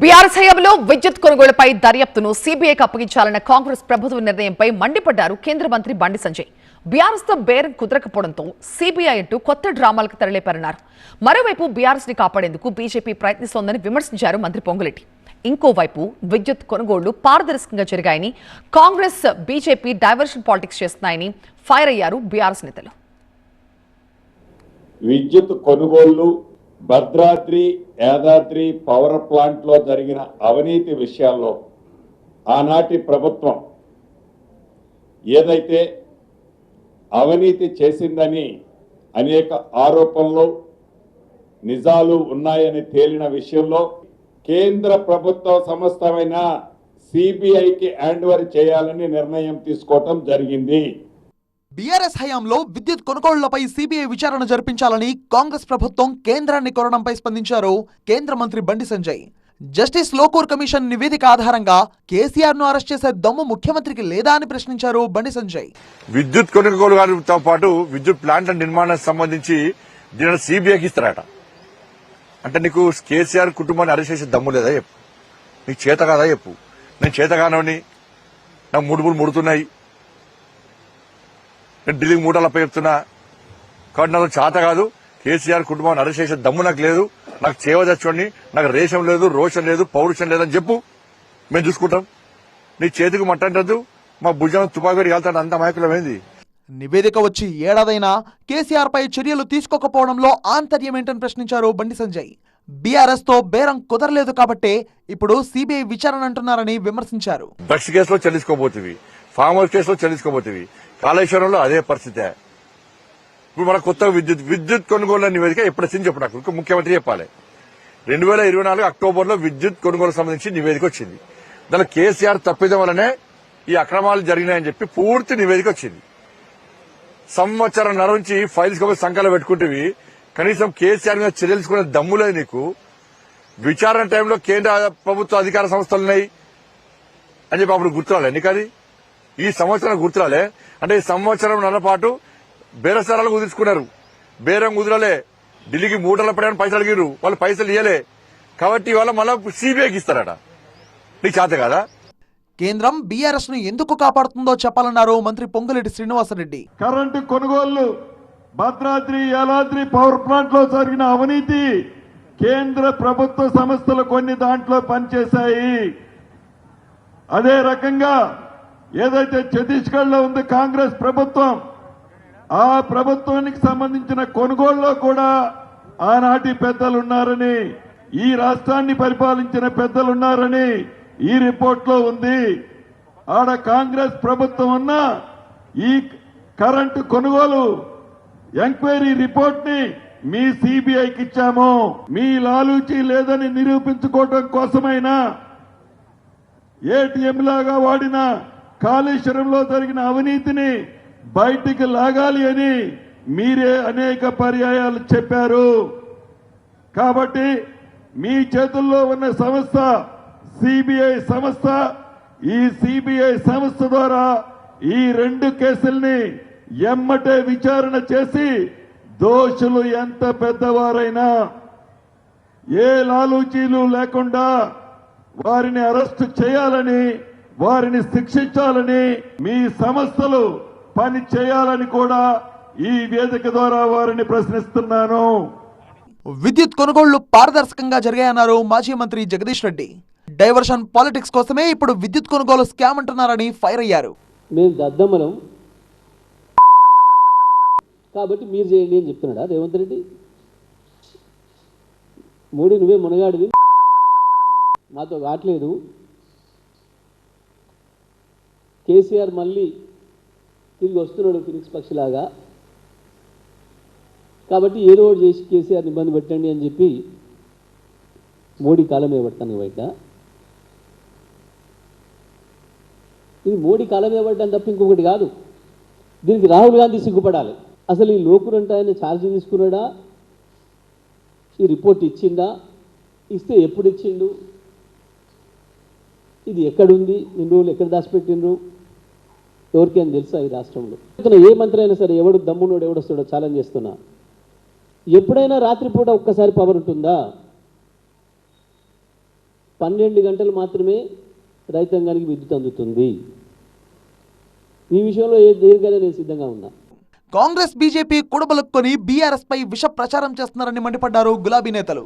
BRS హయాంలో విద్యుత్ కొనుగోలుపై దర్యాప్తును సీబీఐకి అప్పగించాలన్న కాంగ్రెస్ ప్రభుత్వ నిర్ణయంపై మండిపడ్డారు కేంద్ర మంత్రి బండి సంజయ్. బీఆర్ఎస్ తో బేరం కుదరకపోవడంతో సీబీఐ అంటూ కొత్త డ్రామాలకు తెరలేపారన్నారు. మరోవైపు బీఆర్ఎస్ ని కాపాడేందుకు బీజేపీ ప్రయత్నిస్తోందని విమర్శించారు మంత్రి పొంగులేటి. ఇంకోవైపు విద్యుత్ కొనుగోళ్లు పారదర్శకంగా జరిగాయని, కాంగ్రెస్ బీజేపీ డైవర్షన్ పాలిటిక్స్ చేస్తున్నాయని ఫైర్ అయ్యారు బీఆర్ఎస్ నేతలు. విద్యుత్ కొనుగోళ్లు, భద్రాద్రి యాదాద్రి పవర్ ప్లాంట్ లో జరిగిన అవినీతి విషయాల్లో ఆనాటి ప్రభుత్వం ఏదైతే అవినీతి చేసిందని అనేక ఆరోపణలు నిజాలు ఉన్నాయని తేలిన విషయంలో కేంద్ర ప్రభుత్వ సంస్థమైన సిబిఐకి హ్యాండ్ ఓవర్ చేయాలని నిర్ణయం తీసుకోవటం జరిగింది. బీఆర్ఎస్ హయాంలో విద్యుత్ కొనుగోళ్లపై సీబీఐ విచారణ జరిపించాలని కాంగ్రెస్ ప్రభుత్వం కేంద్రాన్ని కోరడంపై స్పందించారు కేంద్ర మంత్రి బండి సంజయ్. జస్టిస్ లోకూర్ కమిషన్ నివేదిక ఆధారంగా కేసీఆర్ ను అరెస్ట్ చేసే దమ్ము ముఖ్యమంత్రికి లేదా అని ప్రశ్నించారు బండి సంజయ్. విద్యుత్ కొనుగోలుతో పాటు విద్యుత్ ప్లాంట్ల నిర్మాణానికి సంబంధించి దీనిని సీబీఐకి ఇస్తారట. అంటే నీకు కేసీఆర్ కుటుంబాన్ని అరెస్ట్ చేసే దమ్ము లేదా చెప్పు, నీకు చేత కాదా చెప్పు. నేను చేతగానని నాకు మూడు ముడుతున్నాయి, నేను ఢిల్లీకి మూటలపై చెప్తున్నా కాబట్టి నాకు చేత కాదు. కేసీఆర్ కుటుంబాన్ని అరెస్ట్ చేసే దమ్ము నాకు లేదు, నాకు చేవదచ్చోండి, నాకు రేషం లేదు, రోషం లేదు, పౌరుషం లేదని చెప్పు, మేము చూసుకుంటాం. నీ చేతికి మట్టంటద్దు, మా భుజం తుపాకీ వెళ్తాడు, అంత అమాయకులమైంది. నివేదిక వచ్చి ఏడాదైనా కేసీఆర్ పై చర్యలు తీసుకోకపోవడంలో ఆంతర్యమేంటని ప్రశ్నించారు బండి సంజయ్. బీఆర్ఎస్ తో బేరం కుదరలేదు కాబట్టే ఇప్పుడు సీబీఐ విచారణ అంటున్నారని విమర్శించారు. డ్రగ్స్ కేసులో చెల్లించుకోబోతుంది, ఫామ్ హౌస్ కేసులో చెల్లించుకోబోతుంది, కాళేశ్వరంలో అదే పరిస్థితే. ఇప్పుడు మన కొత్త విద్యుత్ కొనుగోళ్ల నివేదిక ఎప్పుడు వచ్చింది చెప్పు, నాకు ముఖ్యమంత్రి చెప్పాలి. 2024 అక్టోబర్లో విద్యుత్ కొనుగోలు సంబంధించి నివేదిక వచ్చింది. దానిలో కేసీఆర్ తప్పిదం వల్లనే ఈ అక్రమాలు జరిగినాయని చెప్పి పూర్తి నివేదిక వచ్చింది. సంవత్సరంన్నర నుంచి ఫైల్స్ కాబట్టి సంఖ్యలో పెట్టుకుంటేవి, కనీసం కేసీఆర్ మీద చర్యలుకునే దమ్ములేదు నీకు. విచారణ టైంలో కేంద్ర ప్రభుత్వ అధికార సంస్థలున్నాయి అని చెప్పి అప్పుడు గుర్తురాలే నీకు. అది ఈ సంవత్సరం గుర్తురాలే. అంటే ఈ సంవత్సరంన్నర పాటు బేరసారాలు కుదుర్చుకున్నారు. బేరం కుదరలే, ఢిల్లీకి మూటల పడేమని పైసలు అడిగారు, వాళ్ళు పైసలు ఇవ్వలే. కాబట్టి ఇవాళ మళ్ళా సీబీఐకి ఇస్తారట. నీకు చేత కదా. కేంద్రం బీఆర్ఎస్ ను ఎందుకు కాపాడుతుందో చెప్పాలన్నారు మంత్రి పొంగులేటి శ్రీనివాసరెడ్డి. కరెంటు కొనుగోళ్లు, భద్రాద్రి యాదాద్రి పవర్ ప్లాంట్ లో జరిగిన అవినీతి, కేంద్ర ప్రభుత్వ సంస్థలు కొన్ని దాంట్లో పనిచేశాయి. అదే రకంగా ఏదైతే ఛత్తీస్గఢ్ లో ఉంది కాంగ్రెస్ ప్రభుత్వం, ఆ ప్రభుత్వానికి సంబంధించిన కొనుగోళ్లలో కూడా ఆనాటి పెద్దలున్నారని, ఈ రాష్ట్రాన్ని పరిపాలించిన పెద్దలున్నారని ఈ రిపోర్ట్ లో ఉంది. ఆడ కాంగ్రెస్ ప్రభుత్వం ఉన్న ఈ కరెంటు కొనుగోలు ఎంక్వైరీ రిపోర్ట్ ని మీ సిబిఐకి ఇచ్చాము. మీ లాలూచీ లేదని నిరూపించుకోవడం కోసమైనా ఏటీఎం లాగా వాడిన కాళేశ్వరంలో జరిగిన అవినీతిని బయటికి లాగాలి అని మీరే అనేక పర్యాయాలు చెప్పారు. కాబట్టి మీ చేతుల్లో ఉన్న సంస్థ సిబిఐ సంస్థ, ఈ సిబిఐ సంస్థ ద్వారా ఈ 2 కేసుల్ని ఎమ్మటే విచారణ చేసి దోషులు ఎంత పెద్దవారైనా ఏ లాలూచీలు లేకుండా వారిని అరెస్టు చేయాలని, వారిని శిక్షించాలని, మీ సంస్థలు పని చేయాలని కూడా ఈ వేదిక ద్వారా వారిని ప్రశ్నిస్తున్నాను. విద్యుత్ కొనుగోళ్లు పారదర్శకంగా జరిగాయన్నారు మాజీ మంత్రి జగదీష్ రెడ్డి. డైవర్షన్ పాలిటిక్స్ కోసమే ఇప్పుడు విద్యుత్ కొనుగోలు స్కామ్ అంటున్నారని ఫైర్ అయ్యారు. మేము దద్దమ్మలం కాబట్టి మీరు చేయండి అని చెప్తున్నాడా రేవంత్ రెడ్డి? మోడీ నువ్వే మునగాడివి, మాతో కావట్లేదు. కేసీఆర్ మళ్ళీ తిరిగి వస్తున్నాడు ఫినిక్స్ పక్షిలాగా, కాబట్టి ఏదో ఒకటి చేసి కేసీఆర్ని ఇబ్బంది పెట్టండి అని చెప్పి మోడీ కాలమే పడతాను బయట. ఇది మోడీ కాలమే పడ్డాను తప్ప ఇంకొకటి కాదు. దీనికి రాహుల్ గాంధీ సిగ్గుపడాలి. అసలు ఈ లోకూర్ అంటే ఆయన ఛార్జ్ తీసుకున్నాడా, ఈ రిపోర్ట్ ఇచ్చిందా, ఇస్తే ఎప్పుడు ఇచ్చిండు, ఇది ఎక్కడుంది, ఇన్ని రోజులు ఎక్కడ దాచిపెట్టిండ్రు, ఎవరికైనా తెలుసా ఈ రాష్ట్రంలో? ఏ మంత్రి అయినా సరే ఎవడు దమ్మునోడు ఎవడొస్తాడో ఛాలెంజ్ చేస్తున్నా. ఎప్పుడైనా రాత్రిపూట ఒక్కసారి పవర్ ఉంటుందా? 12 గంటలు మాత్రమే రైతాంగానికి విద్యుత్ అందుతుంది. ఈ విషయంలో దేనికైనా నేను సిద్ధంగా ఉన్నా. కాంగ్రెస్ బీజేపీ కూడబలుక్కొని బీఆర్ఎస్ పై విష ప్రచారం చేస్తున్నారని మండిపడ్డారు గులాబీ నేతలు.